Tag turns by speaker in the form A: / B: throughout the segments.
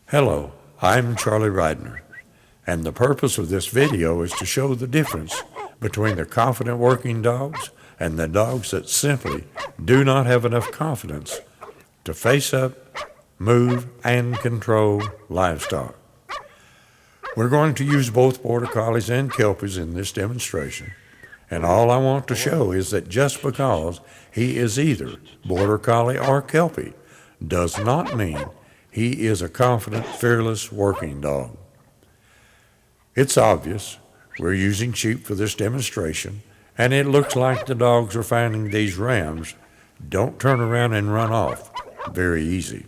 A: Hello, I'm Charlie Reidner, and the purpose of this video is to show the difference between the confident working dogs and the dogs that simply do not have enough confidence to face up, move, and control livestock. We're going to use both Border Collies and Kelpies in this demonstration, and all I want to show is that just because he is either Border Collie or Kelpie does not mean he is a confident, fearless working dog. It's obvious we're using sheep for this demonstration, and it looks like the dogs are finding these rams don't turn around and run off very easy.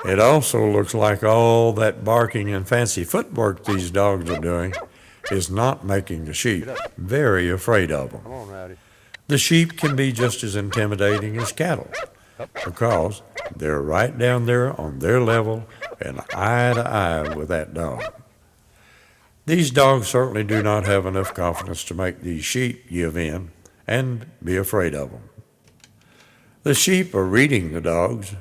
A: It also looks like all that barking and fancy footwork these dogs are doing is not making the sheep very afraid of them. The sheep can be just as intimidating as cattle because they're right down there on their level and eye to eye with that dog. These dogs certainly do not have enough confidence to make these sheep give in and be afraid of them. The sheep are reading the dogs,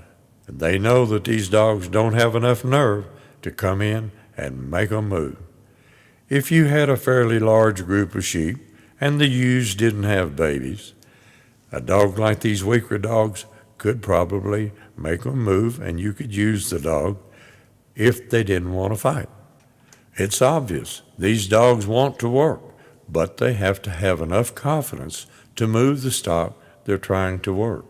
A: and they know that these dogs don't have enough nerve to come in and make them move. If you had a fairly large group of sheep and the ewes didn't have babies, a dog like these weaker dogs could probably make them move, and you could use the dog if they didn't want to fight. It's obvious these dogs want to work, but they have to have enough confidence to move the stock they're trying to work.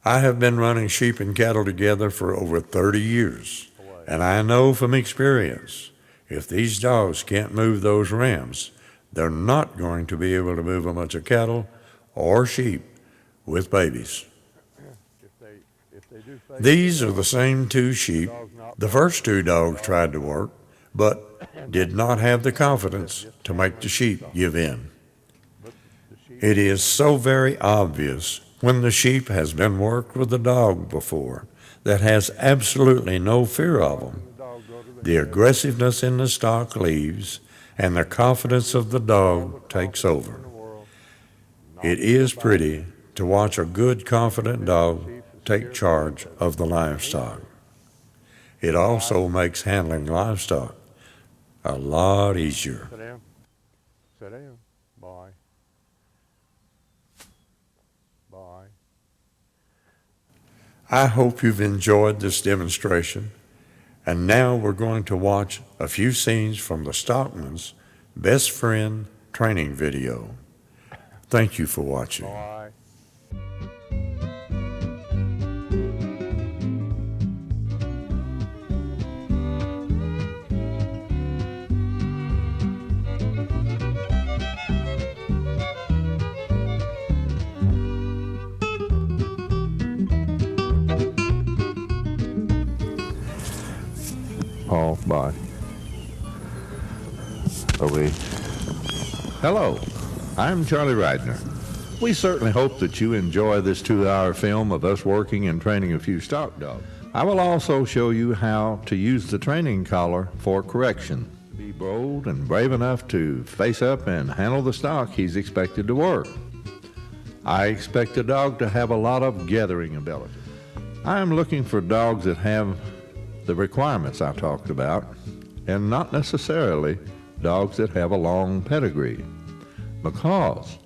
A: I have been running sheep and cattle together for over 30 years, and I know from experience, if these dogs can't move those rams, they're not going to be able to move a bunch of cattle or sheep with babies. These are the same two sheep the first two dogs tried to work, but did not have the confidence to make the sheep give in. It is so very obvious when the sheep has been worked with a dog before that has absolutely no fear of them. The aggressiveness in the stock leaves, and the confidence of the dog takes over. It is pretty to watch a good, confident dog take charge of the livestock. It also makes handling livestock a lot easier.
B: Sit down. Sit down. Bye. Bye.
A: I hope you've enjoyed this demonstration, and now we're going to watch a few scenes from the Stockman's Best Friend training video. Thank you for watching.
B: Bye. Paul, bye. Away.
C: Hello, I'm Charlie Reidner. We certainly hope that you enjoy this 2-hour film of us working and training a few stock dogs. I will also show you how to use the training collar for correction. Be bold and brave enough to face up and handle the stock he's expected to work. I expect a dog to have a lot of gathering ability. I am looking for dogs that have the requirements I talked about, and not necessarily dogs that have a long pedigree, because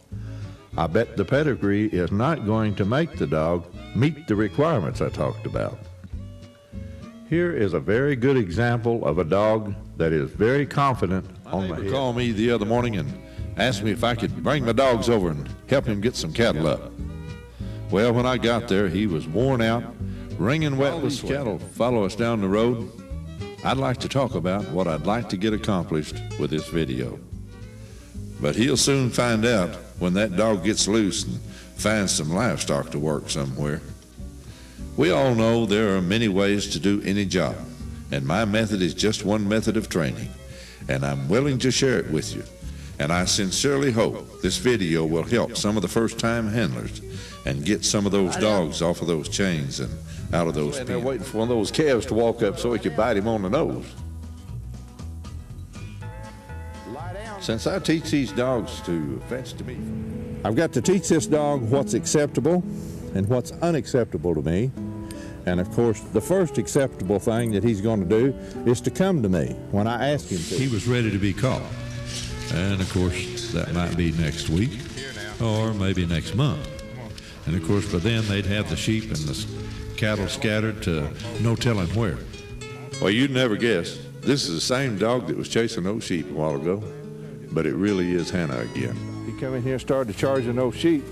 C: I bet the pedigree is not going to make the dog meet the requirements I talked about. Here is a very good example of a dog that is very confident on the head.
D: Called me the other morning and asked me if I could bring my dogs over and help him get some cattle up. Well, when I got there, he was worn out, wringing wet with sweat. Cattle follow us down the road. I'd like to talk about what I'd like to get accomplished with this video. But he'll soon find out when that dog gets loose and finds some livestock to work somewhere. We all know there are many ways to do any job, and my method is just one method of training, and I'm willing to share it with you. And I sincerely hope this video will help some of the first-time handlers and get some of those dogs off of those chains and out of those pens.
E: They're waiting for one of those calves to walk up so he could bite him on the nose.
D: Since I teach these dogs to fetch to me,
E: I've got to teach this dog what's acceptable and what's unacceptable to me.
C: And of course, the first acceptable thing that he's going to do is to come to me when I ask him to.
D: He was ready to be caught. And of course, that might be next week or maybe next month. And of course, by then they'd have the sheep and the cattle scattered to no telling where. Well, you'd never guess. This is the same dog that was chasing those sheep a while ago, but it really is Hannah again.
C: He come in here and started charging those sheep.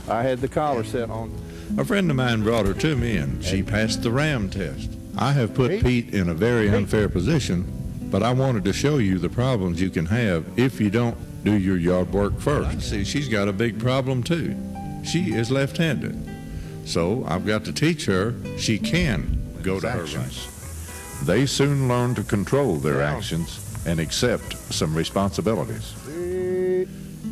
C: I had the collar set on.
D: A friend of mine brought her to me, and she passed the ram test. I have put Pete in a very unfair position, but I wanted to show you the problems you can have if you don't do your yard work first. See, she's got a big problem too. She is left-handed. So I've got to teach her she can go to her right. They soon learn to control their actions and accept some responsibilities.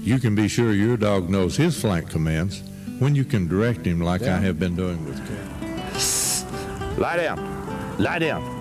D: You can be sure your dog knows his flank commands when you can direct him like I have been doing with Cat.
C: Lie down. Lie down.